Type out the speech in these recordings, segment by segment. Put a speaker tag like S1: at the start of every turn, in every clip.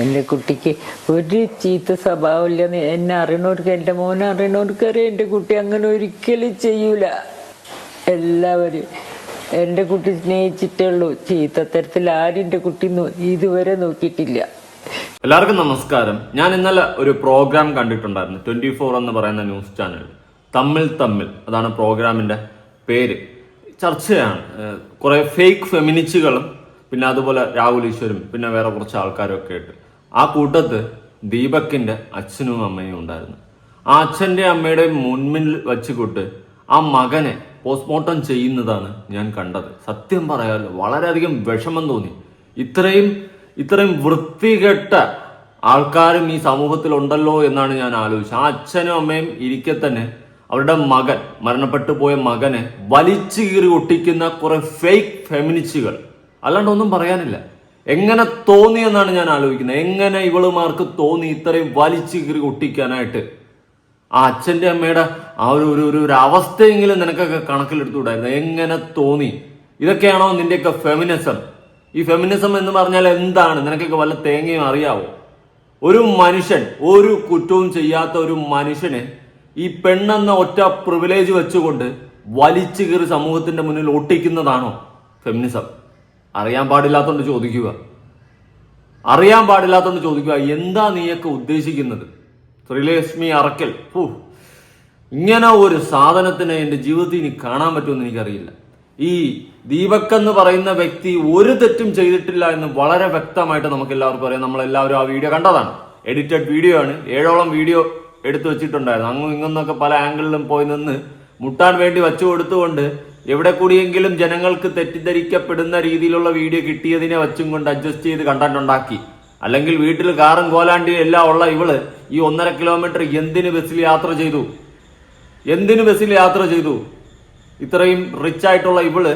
S1: എൻ്റെ കുട്ടിക്ക് ഒരു ചീത്ത സ്വഭാവമില്ലെന്ന് എന്നെ അറിയണവർക്ക്, എൻ്റെ മോനെ അറിയണവർക്കറിയാം. എൻ്റെ കുട്ടി അങ്ങനെ ഒരിക്കലും ചെയ്യൂല. എല്ലാവരും എൻ്റെ കുട്ടി സ്നേഹിച്ചിട്ടേ ഉള്ളൂ. ചീത്തത്തരത്തിൽ ആരും എൻ്റെ കുട്ടി ഇതുവരെ നോക്കിയിട്ടില്ല.
S2: എല്ലാവർക്കും നമസ്കാരം. ഞാൻ ഇന്നലെ ഒരു പ്രോഗ്രാം കണ്ടിട്ടുണ്ടായിരുന്നു 24 എന്ന് പറയുന്ന ന്യൂസ് ചാനൽ. തമ്മിൽ അതാണ് പ്രോഗ്രാമിന്റെ പേര്. ചർച്ചയാണ് കുറെ ഫേക്ക് ഫെമിനിസ്റ്റുകളും പിന്നെ അതുപോലെ രാഹുൽ ഈശ്വരും പിന്നെ വേറെ കുറച്ച് ആൾക്കാരും ഒക്കെ ആയിട്ട്. ആ കൂട്ടത്ത് ദീപക്കിന്റെ അച്ഛനും അമ്മയും ഉണ്ടായിരുന്നു. ആ അച്ഛന്റെ അമ്മയുടെ മുൻപിൽ വെച്ചുകൊണ്ട് ആ മകനെ പോസ്റ്റ്മോർട്ടം ചെയ്യുന്നതാണ് ഞാൻ കണ്ടത്. സത്യം പറയാമല്ലോ, വളരെയധികം വിഷമം തോന്നി. ഇത്രയും വൃത്തികെട്ട ആൾക്കാരും ഈ സമൂഹത്തിൽ ഉണ്ടല്ലോ എന്നാണ് ഞാൻ ആലോചിച്ചത്. ആ അച്ഛനും അമ്മയും ഇരിക്കെ തന്നെ അവരുടെ മകൻ, മരണപ്പെട്ടു പോയ മകനെ വലിച്ചു കീറി ഒട്ടിക്കുന്ന കുറെ ഫേക്ക് ഫെമിനിസ്റ്റുകൾ. അല്ലാണ്ട് ഒന്നും പറയാനില്ല. എങ്ങനെ തോന്നി എന്നാണ് ഞാൻ ആലോചിക്കുന്നത്. എങ്ങനെ ഇവളുമാർക്ക് തോന്നി ഇത്രയും വലിച്ചു കീറി ഒട്ടിക്കാനായിട്ട്? ആ അച്ഛന്റെ അമ്മയുടെ ആ ഒരു അവസ്ഥയെങ്കിലും നിനക്കൊക്കെ കണക്കിലെടുത്തുകൂടായിരുന്നു. എങ്ങനെ തോന്നി? ഇതൊക്കെയാണോ നിന്റെയൊക്കെ ഫെമിനിസം? ഈ ഫെമിനിസം എന്ന് പറഞ്ഞാൽ എന്താണ്? നിനക്കൊക്കെ വല്ല തേങ്ങയും അറിയാവോ? ഒരു മനുഷ്യൻ, ഒരു കുറ്റവും ചെയ്യാത്ത ഒരു മനുഷ്യനെ ഈ പെണ്ണെന്ന ഒറ്റ പ്രിവിലേജ് വെച്ചുകൊണ്ട് വലിച്ചു കീറി സമൂഹത്തിന്റെ മുന്നിൽ ഒട്ടിക്കുന്നതാണോ ഫെമിനിസം? അറിയാൻ പാടില്ലാത്തോണ്ട് ചോദിക്കുക. എന്താ നീയൊക്കെ ഉദ്ദേശിക്കുന്നത്? ശ്രീലക്ഷ്മി അറക്കൽ, ഇങ്ങനെ ഒരു സാധനത്തിനെ എൻ്റെ ജീവിതത്തിൽ ഇനി കാണാൻ പറ്റുമെന്ന് എനിക്കറിയില്ല. ഈ ദീപക് എന്ന് പറയുന്ന വ്യക്തി ഒരു തെറ്റും ചെയ്തിട്ടില്ല എന്ന് വളരെ വ്യക്തമായിട്ട് നമുക്ക് എല്ലാവർക്കും അറിയാം. നമ്മളെല്ലാവരും ആ വീഡിയോ കണ്ടതാണ്. എഡിറ്റഡ് വീഡിയോ ആണ്. 7ഓളം വീഡിയോ എടുത്തു വെച്ചിട്ടുണ്ടായിരുന്നു. അങ്ങും ഇങ്ങൊന്നൊക്കെ പല ആംഗിളിലും പോയി നിന്ന് മുട്ടാൻ വേണ്ടി വെച്ചു കൊടുത്തുകൊണ്ട് എവിടെ കൂടിയെങ്കിലും ജനങ്ങൾക്ക് തെറ്റിദ്ധരിക്കപ്പെടുന്ന രീതിയിലുള്ള വീഡിയോ കിട്ടിയതിനെ വെച്ചും കൊണ്ട് അഡ്ജസ്റ്റ് ചെയ്ത് കണ്ടന്റ് ഉണ്ടാക്കി. അല്ലെങ്കിൽ വീട്ടിൽ കാറും കോലാണ്ടിയും എല്ലാം ഉള്ള ഇവള് ഈ 1.5 കിലോമീറ്റർ എന്തിന് ബസ്സിൽ യാത്ര ചെയ്തു? ഇത്രയും റിച്ച് ആയിട്ടുള്ള ഇവള്,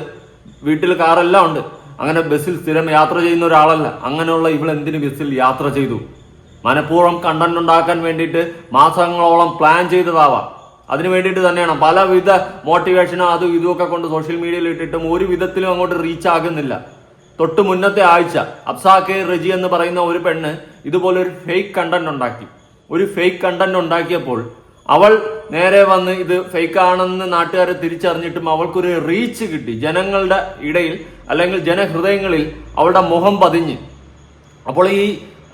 S2: വീട്ടിൽ കാറെല്ലാം ഉണ്ട്, അങ്ങനെ ബസ്സിൽ സ്ഥിരം യാത്ര ചെയ്യുന്ന ഒരാളല്ല. അങ്ങനെയുള്ള ഇവൾ എന്തിന് ബസ്സിൽ യാത്ര ചെയ്തു? മനഃപൂർവ്വം കണ്ടന്റ് ഉണ്ടാക്കാൻ വേണ്ടിയിട്ട് മാസങ്ങളോളം പ്ലാൻ ചെയ്തതാവാം. അതിനു വേണ്ടിയിട്ട് തന്നെയാണ് പലവിധ മോട്ടിവേഷനോ അതും ഇതുമൊക്കെ കൊണ്ട് സോഷ്യൽ മീഡിയയിൽ ഇട്ടിട്ടും ഒരു വിധത്തിലും അങ്ങോട്ട് റീച്ച് ആകുന്നില്ല. തൊട്ട് മുന്നത്തെ ആഴ്ച അബ്സാക്കെ റെജി എന്ന് പറയുന്ന ഒരു പെണ്ണ് ഇതുപോലെ ഒരു ഫേക്ക് കണ്ടന്റ് ഉണ്ടാക്കിയപ്പോൾ അവൾ നേരെ വന്ന് ഇത് ഫേക്ക് ആണെന്ന് നാട്ടുകാരെ തിരിച്ചറിഞ്ഞിട്ടും അവൾക്കൊരു റീച്ച് കിട്ടി. ജനങ്ങളുടെ ഇടയിൽ അല്ലെങ്കിൽ ജനഹൃദയങ്ങളിൽ അവളുടെ മുഖം പതിഞ്ഞ്. അപ്പോൾ ഈ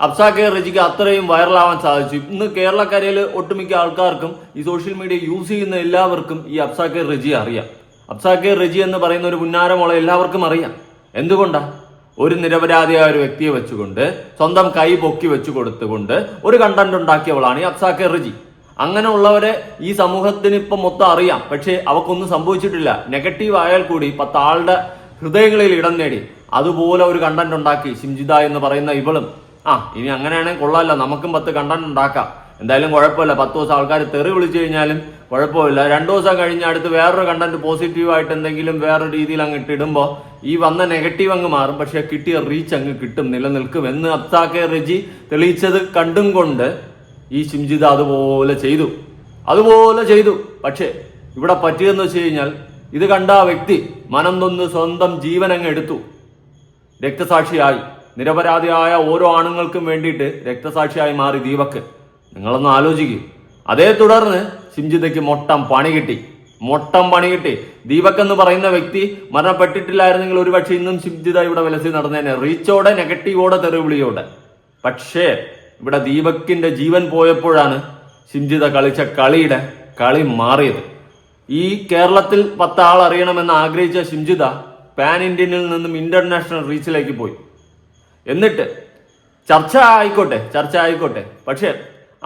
S2: അബ്സാക്കെ റെജിക്ക് അത്രയും വൈറലാവാൻ സാധിച്ചു. ഇന്ന് കേരളക്കരയിൽ ഒട്ടുമിക്ക ആൾക്കാർക്കും ഈ സോഷ്യൽ മീഡിയ യൂസ് ചെയ്യുന്ന എല്ലാവർക്കും ഈ അബ്സാക്കെ റെജി അറിയാം. അബ്സാക്കെ റെജി എന്ന് പറയുന്ന ഒരു പുന്നാരമുള്ള എല്ലാവർക്കും അറിയാം. എന്തുകൊണ്ടാ? ഒരു നിരപരാധിയായ ഒരു വ്യക്തിയെ വെച്ചുകൊണ്ട് സ്വന്തം കൈ പൊക്കി വെച്ചു കൊടുത്തുകൊണ്ട് ഒരു കണ്ടന്റ് ഉണ്ടാക്കിയവളാണ് ഈ അബ്സാക്കെ റെജി. അങ്ങനെയുള്ളവരെ ഈ സമൂഹത്തിന് ഇപ്പം മൊത്തം അറിയാം. പക്ഷെ അവക്കൊന്നും സംഭവിച്ചിട്ടില്ല. നെഗറ്റീവ് ആയാൽ കൂടി 10 ആളുടെ ഹൃദയങ്ങളിൽ ഇടം നേടി. അതുപോലെ ഒരു കണ്ടന്റ് ഉണ്ടാക്കി ഷിംജിത എന്ന് പറയുന്ന ഇവളും. ഇനി അങ്ങനെയാണെങ്കിൽ കൊള്ളാമല്ല, നമുക്കും 10 കണ്ടന്റ് ഉണ്ടാക്കാം. എന്തായാലും കുഴപ്പമില്ല. 10 ദിവസം ആൾക്കാർ തെറി വിളിച്ചു കഴിഞ്ഞാലും കുഴപ്പമില്ല. 2 ദിവസം കഴിഞ്ഞ് അടുത്ത് വേറൊരു കണ്ടന്റ് പോസിറ്റീവായിട്ട് എന്തെങ്കിലും വേറൊരു രീതിയിൽ അങ്ങ് ഇട്ടിടുമ്പോൾ ഈ വന്ന നെഗറ്റീവ് അങ്ങ് മാറും. പക്ഷെ കിട്ടിയ റീച്ച് അങ്ങ് കിട്ടും, നിലനിൽക്കും എന്ന് അബ്സാക്കെ റെജി തെളിയിച്ചത് കണ്ടും കൊണ്ട് ഈ ഷിംജിത അതുപോലെ ചെയ്തു. പക്ഷേ ഇവിടെ പറ്റിയെന്ന് വെച്ച് കഴിഞ്ഞാൽ ഇത് കണ്ട ആ വ്യക്തി മനം നൊന്ന് സ്വന്തം ജീവൻ അങ്ങ് എടുത്തു. രക്തസാക്ഷിയായി, നിരപരാധിയായ ഓരോ ആണുങ്ങൾക്കും വേണ്ടിയിട്ട് രക്തസാക്ഷിയായി മാറി ദീപക്. നിങ്ങളൊന്ന് ആലോചിക്കും. അതേ തുടർന്ന് ഷിംജിതയ്ക്ക് മൊട്ടം പണി കിട്ടി. ദീപക് എന്ന് പറയുന്ന വ്യക്തി മരണപ്പെട്ടിട്ടില്ലായിരുന്നെങ്കിൽ ഒരുപക്ഷെ ഇന്നും ഷിംജിത ഇവിടെ വിലസി നടന്നേനെ, റീച്ചോടെ, നെഗറ്റീവോടെ, തെറിവിളിയോടെ. പക്ഷേ ഇവിടെ ദീപക്കിന്റെ ജീവൻ പോയപ്പോഴാണ് ഷിംജിത കളിച്ച കളി മാറിയത്. ഈ കേരളത്തിൽ 10 ആൾ അറിയണമെന്ന് ആഗ്രഹിച്ച ഷിംജിത പാൻ ഇന്ത്യനിൽ നിന്നും ഇന്റർനാഷണൽ റീച്ചിലേക്ക് പോയി. എന്നിട്ട് ചർച്ച ആയിക്കോട്ടെ. പക്ഷെ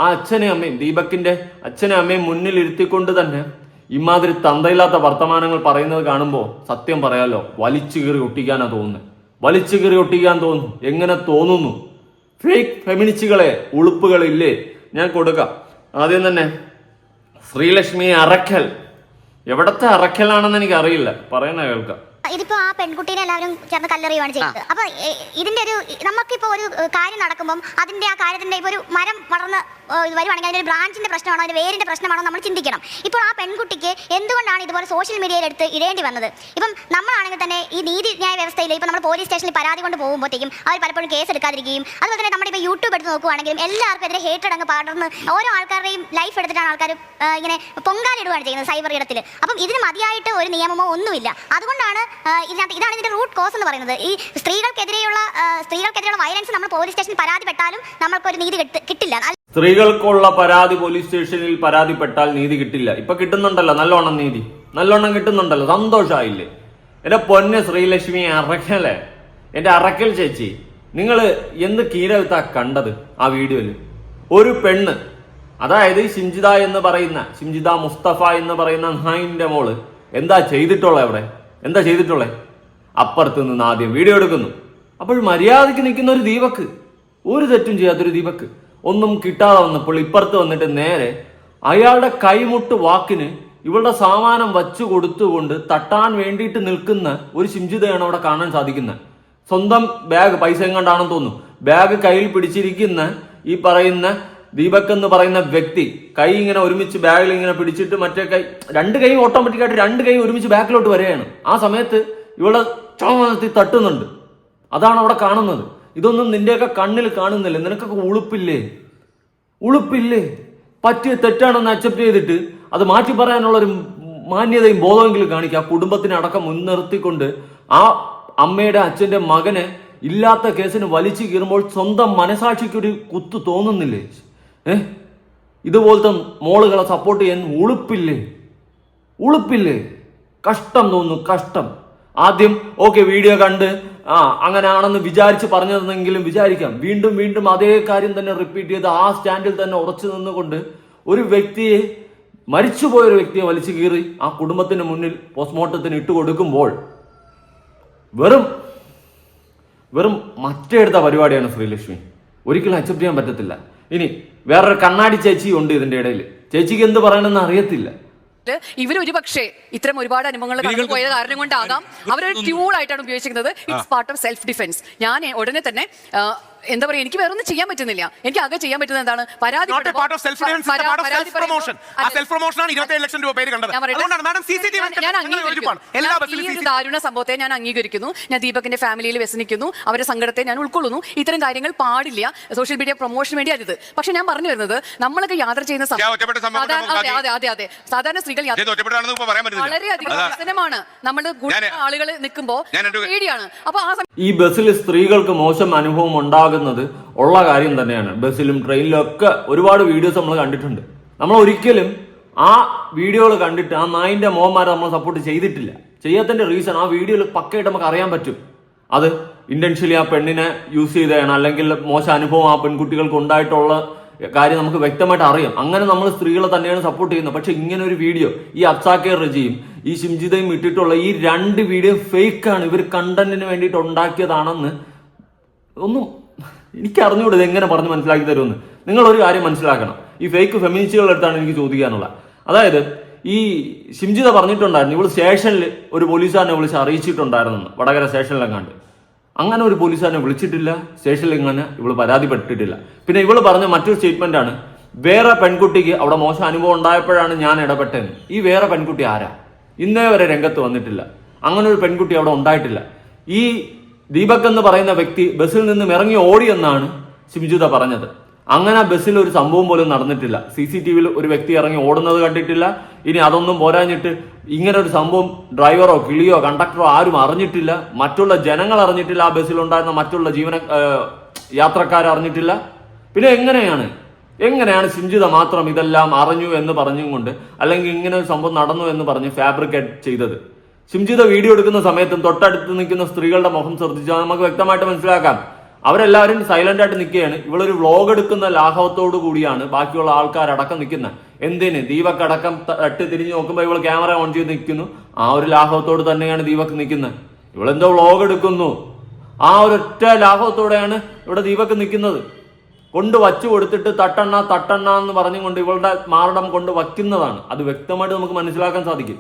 S2: ആ അച്ഛനെയും അമ്മയും, ദീപക്കിന്റെ അച്ഛനെയും അമ്മയും മുന്നിൽ ഇരുത്തിക്കൊണ്ട് തന്നെ ഇമാതിരി തന്തയില്ലാത്ത വർത്തമാനങ്ങൾ പറയുന്നത് കാണുമ്പോൾ സത്യം പറയാലോ, വലിച്ചു കീറി ഒട്ടിക്കാൻ തോന്നുന്നു. എങ്ങനെ തോന്നുന്നു? ഫേക്ക് ഫെമിനിസ്റ്റുകളെ, ഉളുപ്പുകളില്ലേ? ഞാൻ കൊടുക്കാം. ആദ്യം തന്നെ ശ്രീലക്ഷ്മി അറക്കൽ. എവിടത്തെ അറക്കലാണെന്ന് എനിക്ക് അറിയില്ല, പറയണ കേൾക്കാം.
S3: ഇതിപ്പോ ആ പെൺകുട്ടീനെ എല്ലാവരും ചേർന്ന് കല്ലെറിയുകയാണ് ചെയ്യുന്നത്. അപ്പൊ ഇതിന്റെ ഒരു നമുക്കിപ്പോ ഒരു കാര്യം നടക്കുമ്പോൾ അതിന്റെ ആ കാര്യത്തിന്റെ ഇപ്പൊ ഒരു മരം വളർന്ന് വരുവാണെങ്കിൽ അതിന്റെ ബ്രാഞ്ചിന്റെ പ്രശ്നമാണോ അതിന്റെ വേരിന്റെ പ്രശ്നമാണോ നമ്മൾ ചിന്തിക്കണം. ഇപ്പോൾ ആ പെൺകുട്ടിക്ക് എന്തുകൊണ്ടാണ് ഇതുപോലെ സോഷ്യൽ മീഡിയയിൽ എടുത്ത് ഇടേണ്ടി വന്നത്? ഇപ്പം നമ്മളാണെങ്കിൽ തന്നെ ഈ നീതിന്യായ വ്യവസ്ഥയിൽ ഇപ്പൊ നമ്മൾ പോലീസ് സ്റ്റേഷനിൽ പരാതി കൊണ്ട് പോകുമ്പോഴത്തേക്കും അവർ പലപ്പോഴും കേസ് എടുക്കാതിരിക്കുകയും അതുപോലെ തന്നെ നമ്മുടെ ഇപ്പോൾ യൂട്യൂബ് എടുത്ത് നോക്കുവാണെങ്കിലും എല്ലാവർക്കും എതിരെ ഹേറ്റഡ് അങ്ങ് പടർന്ന് ഓരോ ആൾക്കാരുടെയും ലൈഫ് എടുത്തിട്ടാണ് ആൾക്കാർ ഇങ്ങനെ പൊങ്കാലിടുകയാണ് ചെയ്യുന്നത് സൈബർ ഇടത്തിൽ. അപ്പം ഇതിന് മതിയായിട്ട് ഒരു നിയമമോ ഒന്നുമില്ല. അതുകൊണ്ടാണ് ഇതാണ് ഇതിന്റെ റൂട്ട് കോസ് എന്ന് പറയുന്നത്. ഈ സ്ത്രീകൾക്കെതിരെയുള്ള വയലൻസ് നമ്മൾ പോലീസ് സ്റ്റേഷനിൽ പരാതിപ്പെട്ടാലും നമ്മൾക്കൊരു നീതി കിട്ടില്ല.
S2: സ്ത്രീകൾക്കുള്ള പരാതി പോലീസ് സ്റ്റേഷനിൽ പരാതിപ്പെട്ടാൽ നീതി കിട്ടില്ല. ഇപ്പൊ കിട്ടുന്നുണ്ടല്ലോ നല്ലോണം നീതി, നല്ലോണം കിട്ടുന്നുണ്ടല്ലോ, സന്തോഷമായില്ലേ? എന്റെ പൊന്ന് ശ്രീലക്ഷ്മി അറക്കല്ലേ, എന്റെ അറക്കൽ ചേച്ചി, നിങ്ങൾ എന്ത് കീരവിത്താ കണ്ടത് ആ വീഡിയോയില്? ഒരു പെണ്ണ്, അതായത് ഷിംജിത മുസ്തഫ എന്ന് പറയുന്ന നായിന്റെ മോള് എന്താ ചെയ്തിട്ടുള്ളത്? അവിടെ എന്താ ചെയ്തിട്ടുള്ളത്? അപ്പുറത്ത് നിന്ന് ആദ്യം വീഡിയോ എടുക്കുന്നു. അപ്പോൾ മര്യാദയ്ക്ക് നിൽക്കുന്ന ഒരു ദീപക്ക്, ഒരു തെറ്റും ചെയ്യാത്തൊരു ദീപക്ക് ഒന്നും കിട്ടാതെ വന്നപ്പോൾ ഇപ്പുറത്ത് വന്നിട്ട് നേരെ അയാളുടെ കൈമുട്ട് വാക്കിന് ഇവളുടെ സാമാനം വച്ചു കൊടുത്തുകൊണ്ട് തട്ടാൻ വേണ്ടിയിട്ട് നിൽക്കുന്ന ഒരു ഷിംജിതയാണ് അവിടെ കാണാൻ സാധിക്കുന്നത്. സ്വന്തം ബാഗ്, പൈസ എങ്ങാണ്ടാണെന്ന് തോന്നുന്നു, ബാഗ് കയ്യിൽ പിടിച്ചിരിക്കുന്ന ഈ പറയുന്ന ദീപക് എന്ന് പറയുന്ന വ്യക്തി കൈ ഇങ്ങനെ ഒരുമിച്ച് ബാഗിൽ ഇങ്ങനെ പിടിച്ചിട്ട് മറ്റേ കൈ, രണ്ട് കൈ ഓട്ടോമാറ്റിക്കായിട്ട് രണ്ട് കൈ ഒരുമിച്ച് ബാക്കിലോട്ട് വരികയാണ്. ആ സമയത്ത് ഇവളെ ചോമത്തി തട്ടുന്നുണ്ട്. അതാണ് അവിടെ കാണുന്നത്. ഇതൊന്നും നിന്റെയൊക്കെ കണ്ണിൽ കാണുന്നില്ല. നിനക്കൊക്കെ ഉളുപ്പില്ലേ? പറ്റിയ തെറ്റാണെന്ന് അക്സെപ്റ്റ് ചെയ്തിട്ട് അത് മാറ്റി പറയാനുള്ളൊരു മാന്യതയും ബോധമെങ്കിലും കാണിക്കുക. ആ കുടുംബത്തിനെ അടക്കം മുൻനിർത്തിക്കൊണ്ട് ആ അമ്മയുടെ അച്ഛന്റെ മകനെ ഇല്ലാത്ത കേസിന് വലിച്ചു കീറുമ്പോൾ സ്വന്തം മനസാക്ഷിക്കൊരു കുത്തു തോന്നുന്നില്ലേ? ഇതുപോലത്തെ മോളുകളെ സപ്പോർട്ട് ചെയ്യാൻ ഉളുപ്പില്ലേ? കഷ്ടം തോന്നുന്നു, കഷ്ടം. ആദ്യം ഓക്കെ വീഡിയോ കണ്ട് അങ്ങനെയാണെന്ന് വിചാരിച്ച് പറഞ്ഞതെന്നെങ്കിലും വിചാരിക്കാം. വീണ്ടും അതേ കാര്യം തന്നെ റിപ്പീറ്റ് ചെയ്ത് ആ സ്റ്റാൻഡിൽ തന്നെ ഉറച്ചു നിന്നുകൊണ്ട് ഒരു വ്യക്തിയെ, മരിച്ചുപോയൊരു വ്യക്തിയെ വലിച്ചു കീറി ആ കുടുംബത്തിന് മുന്നിൽ പോസ്റ്റ്മോർട്ടത്തിന് ഇട്ട് കൊടുക്കുമ്പോൾ വെറും മറ്റെടുത്ത പരിപാടിയാണ് ശ്രീലക്ഷ്മി. ഒരിക്കലും അക്സെപ്റ്റ് ചെയ്യാൻ പറ്റത്തില്ല. ഇനി വേറൊരു കണ്ണാടി ചേച്ചി ഉണ്ട് ഇതിന്റെ ഇടയിൽ. ചേച്ചിക്ക് എന്ത് പറയണമെന്ന് അറിയത്തില്ല.
S4: ഇവരൊരു പക്ഷേ ഇത്തരം ഒരുപാട് അനുഭവങ്ങൾ കടന്നുപോയ കാരണം കൊണ്ടാകാം അവരൊരു ട്യൂൾ ആയിട്ടാണ് ഉപയോഗിച്ചിരിക്കുന്നത്. It's part of self defence. ഞാൻ ഉടനെ തന്നെ എന്താ പറയാ, എനിക്ക് വേറെ ഒന്നും ചെയ്യാൻ പറ്റുന്നില്ല. എനിക്ക് ആകെ ചെയ്യാൻ പറ്റുന്നത് എന്താണ്? പരാതി. ദാരുണ സംഭവത്തെ ഞാൻ അംഗീകരിക്കുന്നു. ഞാൻ ദീപകിന്റെ ഫാമിലിയിൽ വ്യസനിക്കുന്നു. അവരുടെ സങ്കടത്തെ ഞാൻ ഉൾക്കൊള്ളുന്നു. ഇത്തരം കാര്യങ്ങൾ പാടില്ല. സോഷ്യൽ മീഡിയ പ്രൊമോഷന് വേണ്ടി അരുത്. പക്ഷെ ഞാൻ പറഞ്ഞു വരുന്നത്, നമ്മളൊക്കെ യാത്ര ചെയ്യുന്ന അതെ സാധാരണ സ്ത്രീകൾ വളരെയധികം വ്യസനമാണ്. നമ്മുടെ ആളുകൾ നിൽക്കുമ്പോൾ പേടിയാണ്. അപ്പൊ
S2: ഈ ബസ്സിൽ സ്ത്രീകൾക്ക് മോശം അനുഭവം ഉണ്ടാകുന്നത് ഉള്ള കാര്യം തന്നെയാണ്. ബസ്സിലും ട്രെയിനിലും ഒക്കെ ഒരുപാട് വീഡിയോസ് നമ്മൾ കണ്ടിട്ടുണ്ട്. നമ്മൾ ഒരിക്കലും ആ വീഡിയോകൾ കണ്ടിട്ട് ആ നായിന്റെ മോന്മാരെ നമ്മൾ സപ്പോർട്ട് ചെയ്തിട്ടില്ല. ചെയ്യാത്തതിന്റെ റീസൺ ആ വീഡിയോയിൽ പക്കയായിട്ട് നമുക്ക് അറിയാൻ പറ്റും. അത് ഇന്റൻഷ്യലി ആ പെണ്ണിനെ യൂസ് ചെയ്തതാണ്, അല്ലെങ്കിൽ മോശം അനുഭവം ആ പെൺകുട്ടികൾക്ക് ഉണ്ടായിട്ടുള്ള കാര്യം നമുക്ക് വ്യക്തമായിട്ട് അറിയാം. അങ്ങനെ നമ്മൾ സ്ത്രീകളെ തന്നെയാണ് സപ്പോർട്ട് ചെയ്യുന്നത്. പക്ഷെ ഇങ്ങനെ ഒരു വീഡിയോ ഈ അബ്സാക്കെ റജിയും ഈ ഷിംജിതയും ഇട്ടിട്ടുള്ള ഈ രണ്ട് വീഡിയോ ഫേക്കാണ്. ഇവർ കണ്ടന്റിന് വേണ്ടിയിട്ട് ഉണ്ടാക്കിയതാണെന്ന് ഒന്നും എനിക്ക് അറിഞ്ഞുകൂടെ ഇത് എങ്ങനെ പറഞ്ഞ് മനസ്സിലാക്കി തരുമെന്ന്. നിങ്ങൾ ഒരു കാര്യം മനസ്സിലാക്കണം, ഈ ഫേക്ക് ഫെമിനിസ്റ്റുകളുടെ അടുത്താണ് എനിക്ക് ചോദിക്കാനുള്ളത്. അതായത് ഈ ഷിംജിത പറഞ്ഞിട്ടുണ്ടായിരുന്നു ഇവള് സ്റ്റേഷനിൽ ഒരു പോലീസുകാരനെ വിളിച്ച് അറിയിച്ചിട്ടുണ്ടായിരുന്നു, വടകര സ്റ്റേഷനിലെങ്ങാണ്ട്. അങ്ങനെ ഒരു പോലീസുകാരനെ വിളിച്ചിട്ടില്ല, സ്റ്റേഷനിൽ ഇങ്ങനെ ഇവള് പരാതിപ്പെട്ടിട്ടില്ല. പിന്നെ ഇവള് പറഞ്ഞ മറ്റൊരു സ്റ്റേറ്റ്മെന്റ് ആണ്, വേറെ പെൺകുട്ടിക്ക് അവിടെ മോശം അനുഭവം ഉണ്ടായപ്പോഴാണ് ഞാൻ ഇടപെട്ടതെന്ന്. ഈ വേറെ പെൺകുട്ടി ആരാ? ഇന്നേ വരെ രംഗത്ത് വന്നിട്ടില്ല. അങ്ങനെ ഒരു പെൺകുട്ടി അവിടെ ഉണ്ടായിട്ടില്ല. ഈ ദീപക് എന്ന് പറയുന്ന വ്യക്തി ബസ്സിൽ നിന്നും ഇറങ്ങി ഓടിയെന്നാണ് ഷിംജിത പറഞ്ഞത്. അങ്ങനെ ബസ്സിൽ ഒരു സംഭവം പോലും നടന്നിട്ടില്ല. CCTVയിൽ ഒരു വ്യക്തി ഇറങ്ങി ഓടുന്നത് കണ്ടിട്ടില്ല. ഇനി അതൊന്നും പോരാഞ്ഞിട്ട് ഇങ്ങനെ ഒരു സംഭവം ഡ്രൈവറോ കിളിയോ കണ്ടക്ടറോ ആരും അറിഞ്ഞിട്ടില്ല. മറ്റുള്ള ജനങ്ങൾ അറിഞ്ഞിട്ടില്ല. ആ ബസ്സിലുണ്ടായിരുന്ന മറ്റുള്ള യാത്രക്കാർ അറിഞ്ഞിട്ടില്ല. പിന്നെ എങ്ങനെയാണ് ഷിംജിത മാത്രം ഇതെല്ലാം അറിഞ്ഞു എന്ന് പറഞ്ഞും കൊണ്ട്, അല്ലെങ്കിൽ ഇങ്ങനെ ഒരു സംഭവം നടന്നു എന്ന് പറഞ്ഞ് ഫാബ്രിക്കേറ്റ് ചെയ്തത്? ഷിംജിത വീഡിയോ എടുക്കുന്ന സമയത്തും തൊട്ടടുത്ത് നിൽക്കുന്ന സ്ത്രീകളുടെ മുഖം ശ്രദ്ധിച്ചാൽ നമുക്ക് വ്യക്തമായിട്ട് മനസ്സിലാക്കാം. അവരെല്ലാവരും സൈലന്റ് ആയിട്ട് നിൽക്കുകയാണ്. ഇവളൊരു വ്ളോഗ് എടുക്കുന്ന ലാഘവത്തോടു കൂടിയാണ് ബാക്കിയുള്ള ആൾക്കാരടക്കം നിൽക്കുന്നത്. എന്തിന്? ദീപക് അടക്കം തട്ടി തിരിഞ്ഞ് നോക്കുമ്പോൾ ഇവൾ ക്യാമറ ഓൺ ചെയ്ത് നിൽക്കുന്നു. ആ ഒരു ലാഘവത്തോട് തന്നെയാണ് ദീപക് നിൽക്കുന്നത്. ഇവളെന്തോ വ്ളോഗ് എടുക്കുന്നു, ആ ഒരൊറ്റ ലാഘവത്തോടെയാണ് ഇവിടെ ദീപക് നിൽക്കുന്നത്. കൊണ്ട് വച്ചു കൊടുത്തിട്ട് തട്ടണ്ണ എന്ന് പറഞ്ഞുകൊണ്ട് ഇവളുടെ മാറിടം കൊണ്ട് വയ്ക്കുന്നതാണ്. അത് വ്യക്തമായിട്ട് നമുക്ക് മനസ്സിലാക്കാൻ സാധിക്കും.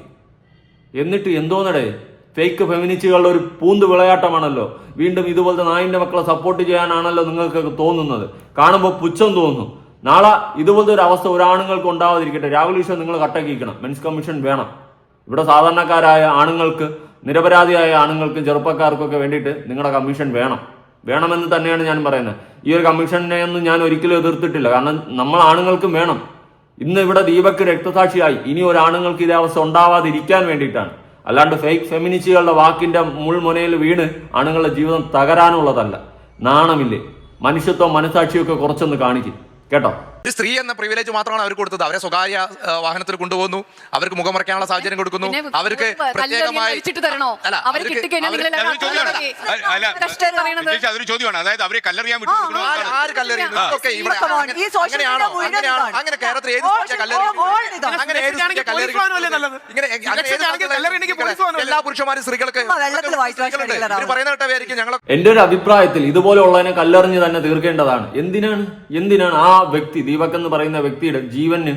S2: എന്നിട്ട് എന്തോന്നടേ ഫേക്ക് ഫെമിനിസ്റ്റുകളുടെ ഒരു പൂന്ത് വിളയാട്ടമാണല്ലോ. വീണ്ടും ഇതുപോലത്തെ നായിന്റെ മക്കളെ സപ്പോർട്ട് ചെയ്യാനാണല്ലോ നിങ്ങൾക്ക് തോന്നുന്നത്. കാണുമ്പോൾ പുച്ഛം തോന്നുന്നു. നാളെ ഇതുപോലത്തെ ഒരു അവസ്ഥ ഒരാണുങ്ങൾക്ക് ഉണ്ടാവാതിരിക്കട്ടെ. രാഹുൽ ഈശ്വർ നിങ്ങൾ കട്ടക്കിക്കണം. മെൻസ് കമ്മീഷൻ വേണം. ഇവിടെ സാധാരണക്കാരായ ആണുങ്ങൾക്ക്, നിരപരാധിയായ ആണുങ്ങൾക്കും ചെറുപ്പക്കാർക്കൊക്കെ വേണ്ടിയിട്ട് നിങ്ങളുടെ കമ്മീഷൻ വേണമെന്ന് തന്നെയാണ് ഞാൻ പറയുന്നത്. ഈ ഒരു കമ്മീഷനെ ഒന്നും ഞാൻ ഒരിക്കലും എതിർത്തിട്ടില്ല. കാരണം നമ്മൾ ആണുങ്ങൾക്കും വേണം. ഇന്ന് ഇവിടെ ദീപക് രക്തസാക്ഷിയായി. ഇനി ഒരു ആണുങ്ങൾക്ക് ഇതേ അവസ്ഥ ഉണ്ടാവാതിരിക്കാൻ വേണ്ടിയിട്ടാണ്. അല്ലാണ്ട് ഫേക്ക് ഫെമിനിസ്റ്റുകളുടെ വാക്കിന്റെ മുൾമുനയിൽ വീണ് ആണുങ്ങളുടെ ജീവിതം തകരാനുള്ളതല്ല. നാണമില്ലേ? മനുഷ്യത്വം മനസാക്ഷിയൊക്കെ കുറച്ചൊന്ന് കാണിക്കും കേട്ടോ.
S5: ഒരു സ്ത്രീ എന്ന പ്രിവിലേജ് മാത്രമാണ് അവർ കൊടുത്തത്. അവരെ സ്വകാര്യ വാഹനത്തിൽ കൊണ്ടുപോകുന്നു, അവർക്ക് മുഖം മറയ്ക്കാനുള്ള സാഹചര്യം കൊടുക്കുന്നു, അവർക്ക് പ്രത്യേകമായി
S6: അതൊരു ചോദ്യമാണ്. അതായത് അവരെ കല്ലെറിയാൻ
S5: അങ്ങനെ കേരളത്തിൽ എല്ലാ പുരുഷന്മാരും സ്ത്രീകൾക്ക് പറയുന്ന കേട്ടായിരിക്കും ഞങ്ങൾ.
S2: എന്റെ ഒരു അഭിപ്രായത്തിൽ ഇതുപോലെയുള്ളതിനെ കല്ലെറിഞ്ഞ് തന്നെ തീർക്കേണ്ടതാണ്. എന്തിനാണ് ആ വ്യക്തി, ദീപക് എന്ന് പറയുന്ന വ്യക്തിയുടെ ജീവന്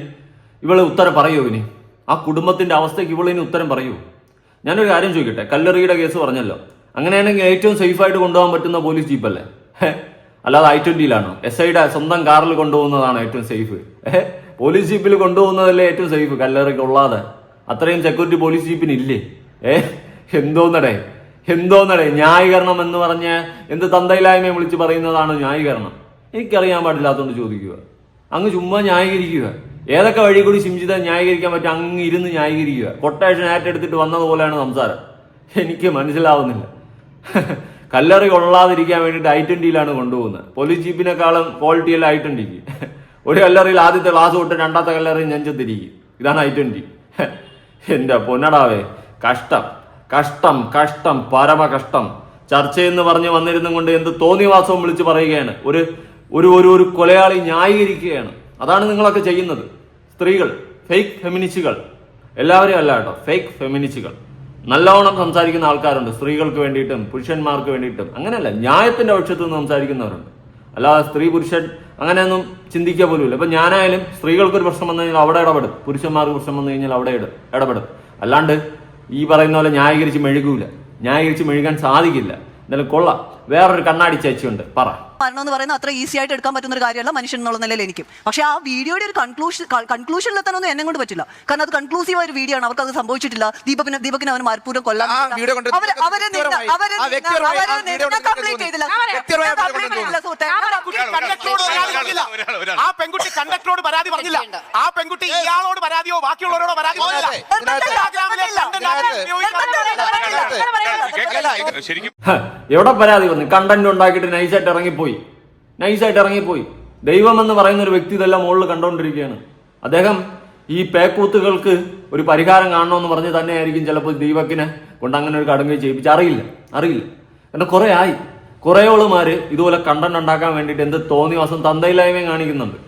S2: ഇവള് ഉത്തരം പറയൂ? ഇനി ആ കുടുംബത്തിന്റെ അവസ്ഥയ്ക്ക് ഇവളിന് ഉത്തരം പറയൂ? ഞാനൊരു കാര്യം ചോദിക്കട്ടെ. കല്ലെറിയുടെ കേസ് പറഞ്ഞല്ലോ. അങ്ങനെയാണെങ്കിൽ ഏറ്റവും സേഫായിട്ട് കൊണ്ടുപോകാൻ പറ്റുന്ന പോലീസ് ജീപ്പല്ലേ? അല്ലാതെ I-20യിലാണോ? SIയുടെ സ്വന്തം കാറിൽ കൊണ്ടുപോകുന്നതാണ് ഏറ്റവും സേഫ്? പോലീസ് ജീപ്പിൽ കൊണ്ടുപോകുന്നതല്ലേ ഏറ്റവും സേഫ്? കല്ലെറി കൊള്ളാതെ അത്രയും സെക്യൂരിറ്റി പോലീസ് ജീപ്പിന് ഇല്ലേ? എന്തോന്നടേ ന്യായീകരണം എന്ന് പറഞ്ഞ എന്ത് തന്തയില്ലായ്മയെ വിളിച്ച് പറയുന്നതാണ് ന്യായീകരണം? എനിക്കറിയാൻ പാടില്ലാത്തതുകൊണ്ട് ചോദിക്കുക. അങ്ങ് ചുമ്മാ ന്യായീകരിക്കുക. ഏതൊക്കെ വഴി കൂടി ശിംജിത ന്യായീകരിക്കാൻ പറ്റും? അങ്ങ് ഇരുന്ന് ന്യായീകരിക്കുക. കൊട്ടേഷൻ ഏറ്റെടുത്തിട്ട് വന്നതുപോലെയാണ് സംസാരം. എനിക്ക് മനസ്സിലാവുന്നില്ല. കല്ലെറി കൊള്ളാതിരിക്കാൻ വേണ്ടിയിട്ട് I-20യിലാണ് കൊണ്ടുപോകുന്നത്. പോലീസ് ജീപ്പിനെക്കാളും ക്വാളിറ്റിയല്ല I-20ക്ക്. ഒരു കല്ലെറിയിൽ ആദ്യത്തെ ക്ലാസ് തൊട്ട് രണ്ടാമത്തെ കല്ലെറിയിൽ നെഞ്ചത്തിരിക്കും. ഇതാണ് I-20. എന്റെ പൊന്നടാവേ, കഷ്ടം പരമ കഷ്ടം. ചർച്ചയെന്ന് പറഞ്ഞ് വന്നിരുന്നും കൊണ്ട് എന്ത് തോന്നിവാസവും വിളിച്ച് പറയുകയാണ്. ഒരു കൊലയാളി ന്യായീകരിക്കുകയാണ്. അതാണ് നിങ്ങളൊക്കെ ചെയ്യുന്നത്. സ്ത്രീകൾ, ഫേക്ക് ഫെമിനിസ്റ്റുകൾ, എല്ലാവരെയും അല്ല കേട്ടോ, ഫേക്ക് ഫെമിനിസ്റ്റുകൾ. നല്ലവണ്ണം സംസാരിക്കുന്ന ആൾക്കാരുണ്ട്, സ്ത്രീകൾക്ക് വേണ്ടിയിട്ടും പുരുഷന്മാർക്ക് വേണ്ടിയിട്ടും. അങ്ങനെയല്ല, ന്യായത്തിന്റെ പക്ഷത്ത് നിന്ന് സംസാരിക്കുന്നവരുണ്ട്. അല്ലാതെ സ്ത്രീ പുരുഷൻ അങ്ങനെയൊന്നും ചിന്തിക്കുക പോലുമില്ല. ഇപ്പൊ ഞാനായാലും സ്ത്രീകൾക്കൊരു പ്രശ്നം വന്നു കഴിഞ്ഞാൽ അവിടെ ഇടപെടും, പുരുഷന്മാർക്ക് പ്രശ്നം വന്നു കഴിഞ്ഞാൽ അവിടെ ഇടപെടും. അല്ലാണ്ട് ഈ പറയുന്ന പോലെ ന്യായീകരിച്ച് മെഴുകൂല. ന്യായീകരിച്ച് മെഴുകാൻ സാധിക്കില്ല. എന്തായാലും കൊള്ളാം. വേറൊരു കണ്ണാടി ചേച്ചിയുണ്ട്, പറ.
S7: മരണം എന്ന് പറയുന്നത് അത്ര ഈസി ആയിട്ട് എടുക്കാൻ പറ്റുന്ന ഒരു കാര്യമല്ല മനുഷ്യൻ എന്നുള്ള നിലയിൽ എനിക്കും. പക്ഷേ ആ വീഡിയോയുടെ ഒരു കൺക്ലൂഷനിലെത്താനൊന്നും എന്നെ കൊണ്ട് പറ്റില്ല. കാരണം അത് കൺക്ലൂസീവ് ഒരു വീഡിയോ ആണ്. അവർക്ക് അത് സംഭവിച്ചിട്ടില്ല. ദീപകിനെ അവന് മനഃപൂർവ്വം കൊല്ലാൻ
S6: ആ പെൺകുട്ടി കണ്ടക്ടറോട് പരാതി പറഞ്ഞില്ല. ആ പെൺകുട്ടി ഇയാളോട് പരാതിയോ ബാക്കിയുള്ളവരോടോ പരാതി
S2: എവിടെ പരാതി വന്നു? കണ്ടന്റ് ഉണ്ടാക്കിയിട്ട് നൈസായിട്ട് ഇറങ്ങിപ്പോയി. ദൈവം എന്ന് പറയുന്ന ഒരു വ്യക്തി ഇതെല്ലാം മുകളിൽ കണ്ടുകൊണ്ടിരിക്കുകയാണ്. അദ്ദേഹം ഈ പേക്കൂത്തുകൾക്ക് ഒരു പരിഹാരം കാണണമെന്ന് പറഞ്ഞ് തന്നെയായിരിക്കും ചിലപ്പോൾ ദീപകിനെ കൊണ്ട് അങ്ങനെ ഒരു കടുങ്കൈ ചെയ്യിപ്പിച്ച്. അറിയില്ല. കാരണം കുറേയോളുമാര് ഇതുപോലെ കണ്ടന്റ് ഉണ്ടാക്കാൻ വേണ്ടിയിട്ട് എന്ത് തോന്നിവാസം തന്തയില്ലായ്മയും കാണിക്കുന്നുണ്ട്.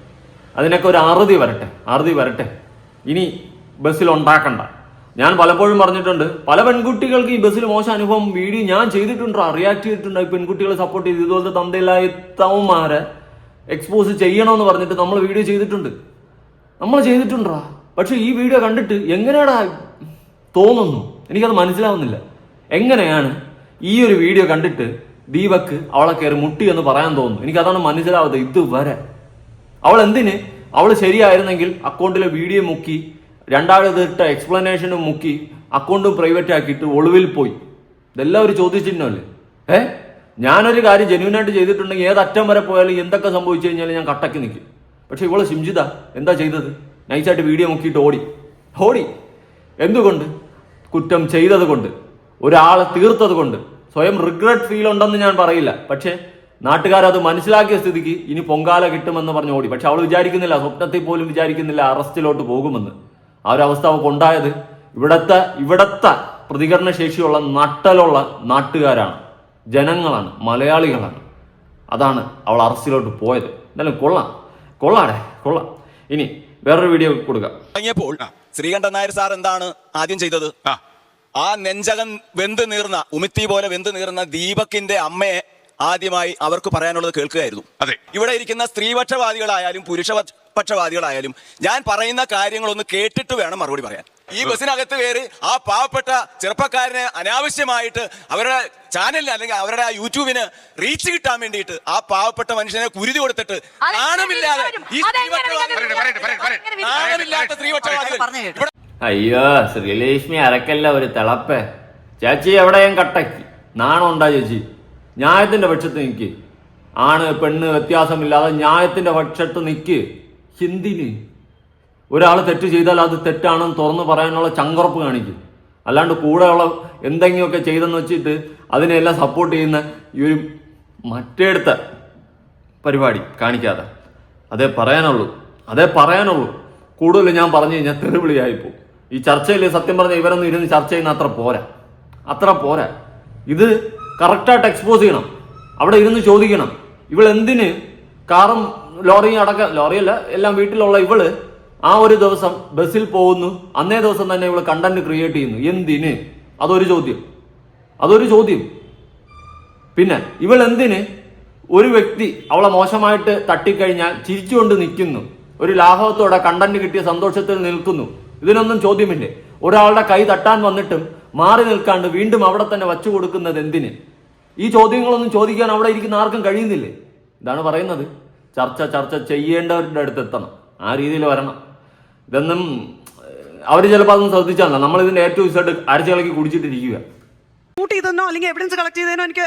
S2: അതിനൊക്കെ ഒരു അറുതി വരട്ടെ. ഇനി ബസ്സിൽ ഉണ്ടാക്കണ്ട. ഞാൻ പലപ്പോഴും പറഞ്ഞിട്ടുണ്ട്, പല പെൺകുട്ടികൾക്ക് ഈ ബസ്സിൽ മോശം അനുഭവം വീഡിയോ ഞാൻ ചെയ്തിട്ടുണ്ടോ, റിയാക്ട് ചെയ്തിട്ടുണ്ടോ. ഈ പെൺകുട്ടികളെ സപ്പോർട്ട് ചെയ്ത് ഇതുപോലത്തെ തന്തയില്ലാത്തവന്മാരെ എക്സ്പോസ് ചെയ്യണമെന്ന് പറഞ്ഞിട്ട് നമ്മൾ വീഡിയോ ചെയ്തിട്ടുണ്ടോ? പക്ഷെ ഈ വീഡിയോ കണ്ടിട്ട് എങ്ങനെയാടാ തോന്നുന്നു? എനിക്കത് മനസ്സിലാവുന്നില്ല. എങ്ങനെയാണ് ഈ ഒരു വീഡിയോ കണ്ടിട്ട് ദീപക് അവളെ കയറി മുട്ടി എന്ന് പറയാൻ തോന്നുന്നു? എനിക്കതാണ് മനസ്സിലാവുന്നത് ഇതുവരെ. അവൾ ശരിയായിരുന്നെങ്കിൽ അക്കൗണ്ടിലെ വീഡിയോ മുക്കി, രണ്ടാമതിട്ട എക്സ്പ്ലനേഷനും മുക്കി, അക്കൗണ്ടും പ്രൈവറ്റ് ആക്കിയിട്ട് ഒളിവിൽ പോയി. ഇതെല്ലാം ഒരു ചോദ്യചിഹ്നമല്ലേ? ഞാനൊരു കാര്യം ജെന്യൂനായിട്ട് ചെയ്തിട്ടുണ്ടെങ്കിൽ ഏതറ്റം വരെ പോയാലും എന്തൊക്കെ സംഭവിച്ചു കഴിഞ്ഞാലും ഞാൻ കട്ടക്ക് നിൽക്കും. പക്ഷെ ഇവള് ശിംജിത എന്താ ചെയ്തത്? നൈസായിട്ട് വീഡിയോ മുക്കിയിട്ട് ഓടി. എന്തുകൊണ്ട്? കുറ്റം ചെയ്തത് കൊണ്ട്, ഒരാളെ തീർത്തത് കൊണ്ട്. സ്വയം റിഗ്രറ്റ് ഫീൽ ഉണ്ടെന്ന് ഞാൻ പറയില്ല. പക്ഷെ നാട്ടുകാരത് മനസ്സിലാക്കിയ സ്ഥിതിക്ക് ഇനി പൊങ്കാല കിട്ടുമെന്ന് പറഞ്ഞ് ഓടി. പക്ഷെ അവൾ വിചാരിക്കുന്നില്ല, സ്വപ്നത്തിൽ പോലും വിചാരിക്കുന്നില്ല അറസ്റ്റിലോട്ട് പോകുമെന്ന്. ആ ഒരു അവസ്ഥ അവൾക്ക് ഉണ്ടായത് ഇവിടത്തെ പ്രതികരണ ശേഷിയുള്ള നട്ടലുള്ള നാട്ടുകാരാണ്, ജനങ്ങളാണ്, മലയാളികളാണ്. അതാണ് അവൾ അറസ്റ്റിലോട്ട് പോയത്. എന്തായാലും കൊള്ളാം. ഇനി വേറൊരു വീഡിയോ കൊടുക്കാം.
S8: തുടങ്ങിയപ്പോൾ ശ്രീകണ്ഠൻ നായർ സാർ എന്താണ് ആദ്യം ചെയ്തത്? ആ നെഞ്ചകം ഉമിത്തി പോലെ വെന്ത് നീറുന്ന ദീപകിന്റെ അമ്മയെ ആദ്യമായി അവർക്ക് പറയാനുള്ളത് കേൾക്കുകയായിരുന്നു. ഇവിടെ ഇരിക്കുന്ന സ്ത്രീപക്ഷവാദികളായാലും പുരുഷപക്ഷവാദികളായാലും ഞാൻ പറയുന്ന കാര്യങ്ങളൊന്ന് കേട്ടിട്ട് വേണം മറുപടി പറയാൻ. ഈ ബസ്സിനകത്ത് കയറി ആ പാവപ്പെട്ട ചെറുപ്പക്കാരനെ അനാവശ്യമായിട്ട് അവരുടെ ചാനലിന് അല്ലെങ്കിൽ അവരുടെ ആ യൂട്യൂബിന് റീച്ച് കിട്ടാൻ വേണ്ടിയിട്ട് ആ പാവപ്പെട്ട മനുഷ്യനെ കുരുതി കൊടുത്തിട്ട് നാണമില്ലാതെ ഈ നാണമില്ലാത്ത സ്ത്രീപക്ഷപാതികൾ
S2: അയ്യോ ശ്രീലക്ഷ്മി അരക്കല്ല ഒരു തിളപ്പേ. ചേച്ചി എവിടെയും കട്ടക്കി നാണം ഉണ്ടാ ചേച്ചി. ന്യായത്തിന്റെ പക്ഷത്ത് നിൽക്ക്. ആണ് പെണ്ണ് വ്യത്യാസമില്ലാതെ ന്യായത്തിന്റെ പക്ഷത്ത് നിൽക്ക്. ഹിന്ദിന് ഒരാൾ തെറ്റ് ചെയ്താൽ അത് തെറ്റാണെന്ന് തുറന്നു പറയാനുള്ള ചങ്കുറപ്പ് കാണിക്കും. അല്ലാണ്ട് കൂടെയുള്ള എന്തെങ്കിലുമൊക്കെ ചെയ്തെന്ന് വെച്ചിട്ട് അതിനെല്ലാം സപ്പോർട്ട് ചെയ്യുന്ന ഈ ഒരു മറ്റേടുത്ത പരിപാടി കാണിക്കാതെ അതേ പറയാനുള്ളൂ. കൂടുതൽ ഞാൻ പറഞ്ഞു കഴിഞ്ഞാൽ തെറിവിളിയായിപ്പോ. ഈ ചർച്ചയിൽ സത്യം പറഞ്ഞ ഇവരൊന്നും ഇരുന്ന് ചർച്ച ചെയ്യുന്ന അത്ര പോരാ. ഇത് കറക്റ്റായിട്ട് എക്സ്പോസ് ചെയ്യണം. അവിടെ ഇരുന്ന് ചോദിക്കണം, ഇവൾ എന്തിന് കാറും ലോറിയും ലോറിയല്ല എല്ലാം വീട്ടിലുള്ള ഇവള് ആ ഒരു ദിവസം ബസ്സിൽ പോകുന്നു, അന്നേ ദിവസം തന്നെ ഇവള് കണ്ടന്റ് ക്രിയേറ്റ് ചെയ്യുന്നു. എന്തിന്? അതൊരു ചോദ്യം. പിന്നെ ഇവൾ എന്തിന് ഒരു വ്യക്തി അവളെ മോശമായിട്ട് തട്ടിക്കഴിഞ്ഞാൽ ചിരിച്ചുകൊണ്ട് നിൽക്കുന്നു, ഒരു ലാഘവത്തോടെ കണ്ടന്റ് കിട്ടിയ സന്തോഷത്തിൽ നിൽക്കുന്നു? ഇതിനൊന്നും ചോദ്യമില്ലേ? ഒരാളുടെ കൈ തട്ടാൻ വന്നിട്ടും മാറി നിൽക്കാണ്ട് വീണ്ടും അവിടെ തന്നെ വച്ചു കൊടുക്കുന്നത് എന്തിന്? ഈ ചോദ്യങ്ങളൊന്നും ചോദിക്കാൻ അവിടെ ഇരിക്കുന്ന ആർക്കും കഴിയുന്നില്ലേ? ഇതാണ് പറയുന്നത്. ചർച്ച ചെയ്യേണ്ടവരുടെ അടുത്ത് എത്തണം, ആ രീതിയിൽ വരണം. ഇതൊന്നും അവർ ചിലപ്പോൾ അതൊന്നും ശ്രദ്ധിച്ചാൽ നമ്മൾ ഇതിന്റെ ഏറ്റവും ഇസഡ് അരച്ചിളക്കി കുടിച്ചിട്ടിരിക്കുക.
S9: ഷൂട്ട് ചെയ്തെന്നോ അല്ലെങ്കിൽ എവിഡൻസ് കളക്ട് ചെയ്തതിനോ എനിക്ക്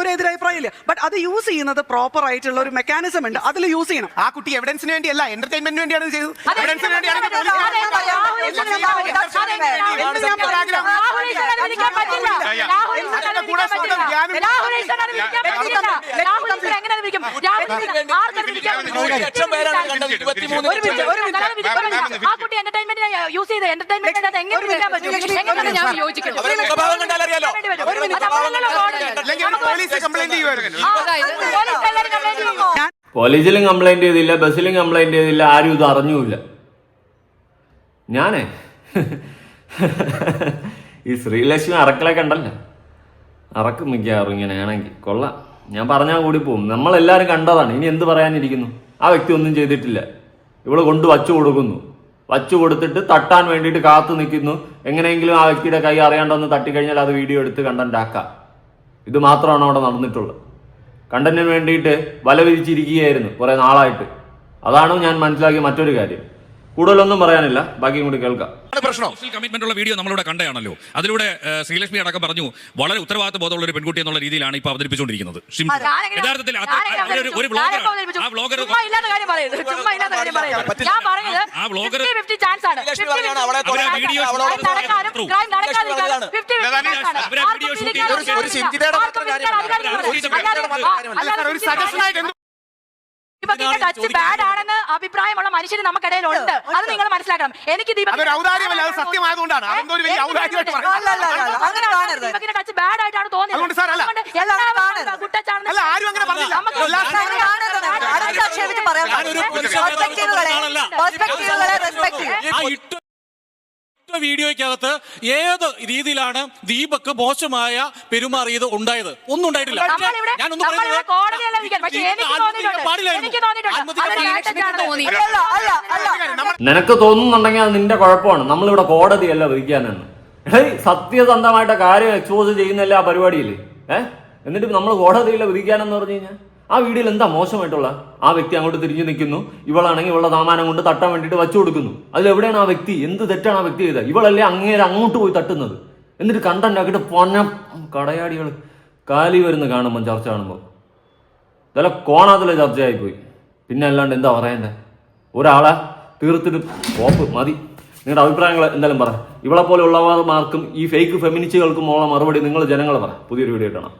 S9: ഒരു എതിരഭിപ്രായം ഇല്ല. ബട്ട് അത് യൂസ് ചെയ്യുന്നത് പ്രോപ്പർ ആയിട്ടുള്ള ഒരു മെക്കാനിസം ഉണ്ട്, അതിൽ യൂസ് ചെയ്യണം.
S6: ആ കുട്ടി എവിഡൻസിന് വേണ്ടിയല്ല, എന്റർടൈൻമെന്റിന് വേണ്ടിയാണ് ഇത് ചെയ്തത്. എവിഡൻസിന് വേണ്ടിയാണ്
S4: യൂസ് ചെയ്ത് എന്റർടൈൻമെന്റ് എങ്ങനെ ഞാൻ യോജിക്കണം.
S2: പോലീസിലും കംപ്ലൈന്റ് ചെയ്തില്ല, ബസ്സിലും കംപ്ലൈന്റ് ചെയ്തില്ല, ആരും ഇത് അറിഞ്ഞൂല്ല. ഞാനേ ഈ ശ്രീലക്ഷ്മി അറക്കലൊക്കെ ഉണ്ടല്ലോ, അറക്കും മിക്കാറും ഇങ്ങനെയാണെങ്കിൽ കൊള്ളാം. ഞാൻ പറഞ്ഞാൽ കൂടി പോകും. നമ്മളെല്ലാവരും കണ്ടതാണ്. ഇനി എന്ത് പറയാനിരിക്കുന്നു? ആ വ്യക്തി ഒന്നും ചെയ്തിട്ടില്ല. ഇവള് കൊണ്ട് വച്ചു കൊടുത്തിട്ട് തട്ടാൻ വേണ്ടിയിട്ട് കാത്തു നിൽക്കുന്നു. എങ്ങനെയെങ്കിലും ആ വ്യക്തിയുടെ കൈ അറിയാണ്ടൊന്ന് തട്ടിക്കഴിഞ്ഞാൽ അത് വീഡിയോ എടുത്ത് കണ്ടന്റ് ആക്കാം. ഇത് മാത്രമാണ് അവിടെ നടന്നിട്ടുള്ളത്. കണ്ടന്റിന് വേണ്ടിയിട്ട് വല വിരിച്ചിരിക്കുകയായിരുന്നു കുറെ നാളായിട്ട്. അതാണ് ഞാൻ മനസ്സിലാക്കിയ മറ്റൊരു കാര്യം. കൂടുതലൊന്നും പറയാനില്ല, ബാക്കിയും കൂടി കേൾക്കാം.
S10: സോഷ്യൽ കമ്മിറ്റ്മെന്റ് ഉള്ള വീഡിയോ നമ്മളിവിടെ കണ്ടതാണല്ലോ. അതിലൂടെ ശ്രീലക്ഷ്മി അടക്കം പറഞ്ഞു വളരെ ഉത്തരവാദിത്ത ബോധമുള്ള ഒരു പെൺകുട്ടി എന്നുള്ള രീതിയിലാണ് ഇപ്പൊ അവതരിപ്പിച്ചുകൊണ്ടിരിക്കുന്നത്. യഥാർത്ഥത്തിൽ ഒരു ബ്ലോഗർ
S4: ടച്ച് ബാഡ് ആണെന്ന് അഭിപ്രായമുള്ള മനുഷ്യർ നമുക്കിടയിലുണ്ട്. അത് നിങ്ങൾ മനസ്സിലാക്കണം. എനിക്ക് ടച്ച് ബാഡ് ആയിട്ടാണ് തോന്നിയത്.
S10: വീഡിയോയ്ക്കകത്ത് ഏത് രീതിയിലാണ് ദീപക് മോശമായ പെരുമാറിയത് ഉണ്ടായത്? ഒന്നും ഉണ്ടായിട്ടില്ല. ഞാനൊന്നും
S2: നിനക്ക് തോന്നുന്നുണ്ടെങ്കിൽ അത് നിന്റെ കുഴപ്പമാണ്. നമ്മളിവിടെ കോടതിയല്ല വിധിക്കാനാണ്. സത്യസന്ധമായിട്ട് കാര്യം എക്സ്പോസ് ചെയ്യുന്നല്ലേ ആ പരിപാടിയില്ലേ? എന്നിട്ട് നമ്മൾ കോടതിയില്ല വിധിക്കാനെന്ന് പറഞ്ഞു കഴിഞ്ഞാൽ ആ വീഡിയോയിൽ എന്താ മോശമായിട്ടുള്ള? ആ വ്യക്തി അങ്ങോട്ട് തിരിഞ്ഞു നിൽക്കുന്നു, ഇവളാണെങ്കിൽ ഇവളുടെ സാമാനം കൊണ്ട് തട്ടാൻ വേണ്ടിയിട്ട് വച്ചു കൊടുക്കുന്നു. അതിലെവിടെയാണ് ആ വ്യക്തി? എന്ത് തെറ്റാണ് ആ വ്യക്തി ചെയ്തത്? ഇവളല്ലേ അങ്ങോട്ട് പോയി തട്ടുന്നത്. എന്നിട്ട് കണ്ടന്റ് ആക്കിയിട്ട് പൊന്ന കടയാടികൾ കാലി വരുന്ന കാണുമ്പോൾ ചർച്ച കാണുമ്പോൾ ഇതെല്ലാം കോണാത്തിലെ ചർച്ചയായിപ്പോയി. പിന്നെ അല്ലാണ്ട് എന്താ പറയണ്ടേ? ഒരാളെ തീർത്തിട്ട് പോപ്പ് മതി. നിങ്ങളുടെ അഭിപ്രായങ്ങൾ എന്തായാലും പറ. ഇവളെ പോലെ ഉള്ളവർക്കും ഈ ഫേക്ക് ഫെമിനിസ്റ്റുകൾക്കും ഉള്ള മറുപടി നിങ്ങൾ ജനങ്ങൾ പറ. പുതിയൊരു വീഡിയോ ഇട്ടണം.